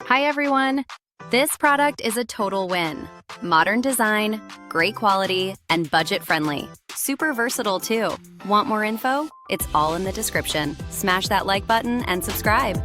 Hi everyone! This product is a total win. Modern design, great quality, and budget-friendly. Super versatile too. Want more info? It's all in the description. Smash that like button and subscribe.